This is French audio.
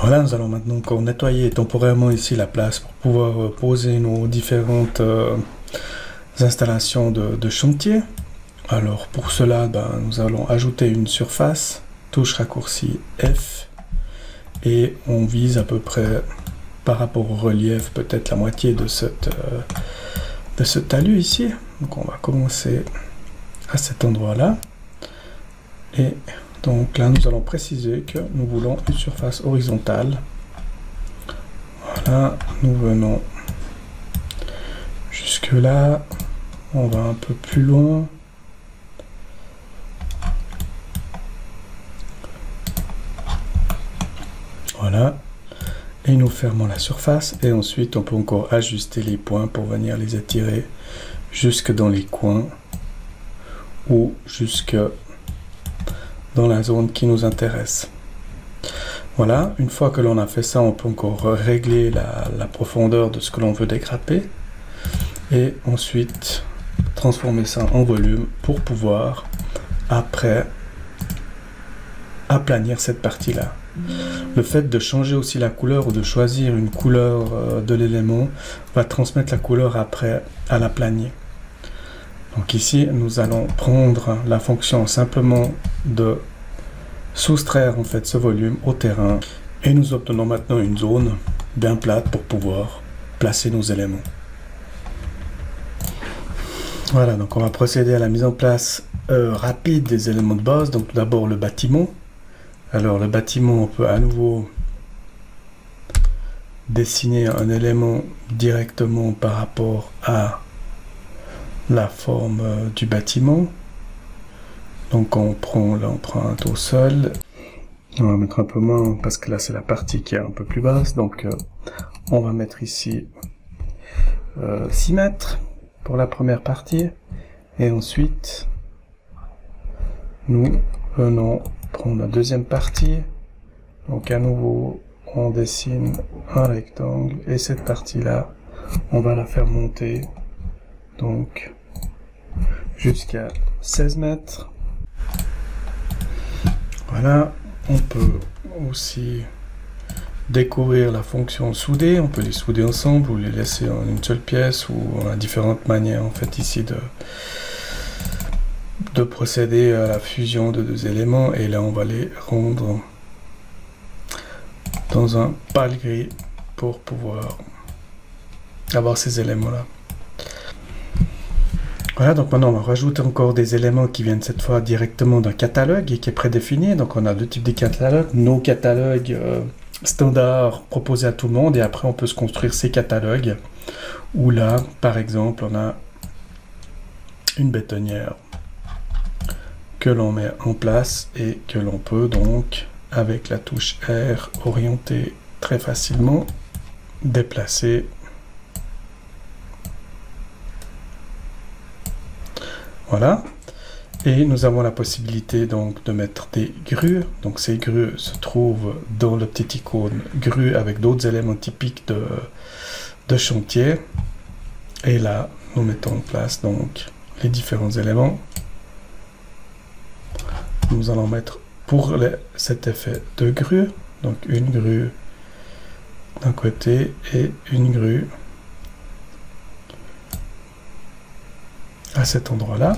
Voilà, nous allons maintenant encore nettoyer temporairement ici la place pour pouvoir poser nos différentes installations de chantier. Alors pour cela, nous allons ajouter une surface, touche raccourci F, et on vise à peu près par rapport au relief peut-être la moitié de ce talus ici. Donc on va commencer à cet endroit-là. Et donc là, nous allons préciser que nous voulons une surface horizontale. Voilà, nous venons jusque là. On va un peu plus loin. Voilà. Et nous fermons la surface. Et ensuite, on peut encore ajuster les points pour venir les étirer jusque dans les coins ou jusque dans la zone qui nous intéresse. Voilà, une fois que l'on a fait ça, on peut encore régler la profondeur de ce que l'on veut dégrapper et ensuite transformer ça en volume pour pouvoir après aplanir cette partie-là. Le fait de changer aussi la couleur ou de choisir une couleur de l'élément va transmettre la couleur après à l'aplani. Donc ici, nous allons prendre la fonction simplement de soustraire en fait ce volume au terrain et nous obtenons maintenant une zone bien plate pour pouvoir placer nos éléments. Voilà, donc on va procéder à la mise en place rapide des éléments de base. Donc tout d'abord le bâtiment. Alors le bâtiment, on peut à nouveau dessiner un élément directement par rapport à la forme du bâtiment. Donc on prend l'empreinte au sol. On va mettre un peu moins parce que là c'est la partie qui est un peu plus basse. Donc on va mettre ici 6 mètres pour la première partie. Et ensuite nous venons prendre la deuxième partie. Donc à nouveau on dessine un rectangle et cette partie là on va la faire monter donc jusqu'à 16 mètres. Voilà, on peut aussi découvrir la fonction souder. On peut les souder ensemble ou les laisser en une seule pièce, ou on a différentes manières en fait ici de procéder à la fusion de deux éléments. Et là on va les rendre dans un pâle gris pour pouvoir avoir ces éléments là. Voilà, donc maintenant on va rajouter encore des éléments qui viennent cette fois directement d'un catalogue et qui est prédéfini. Donc on a deux types de catalogues, nos catalogues standards proposés à tout le monde, et après on peut se construire ces catalogues où là par exemple on a une bétonnière que l'on met en place et que l'on peut donc avec la touche R orienter très facilement, déplacer. Voilà, et nous avons la possibilité donc de mettre des grues. Donc ces grues se trouvent dans le petit icône grue avec d'autres éléments typiques de chantier. Et là, nous mettons en place donc les différents éléments. Nous allons mettre pour cet effet de grue, donc une grue d'un côté et une grue à cet endroit-là.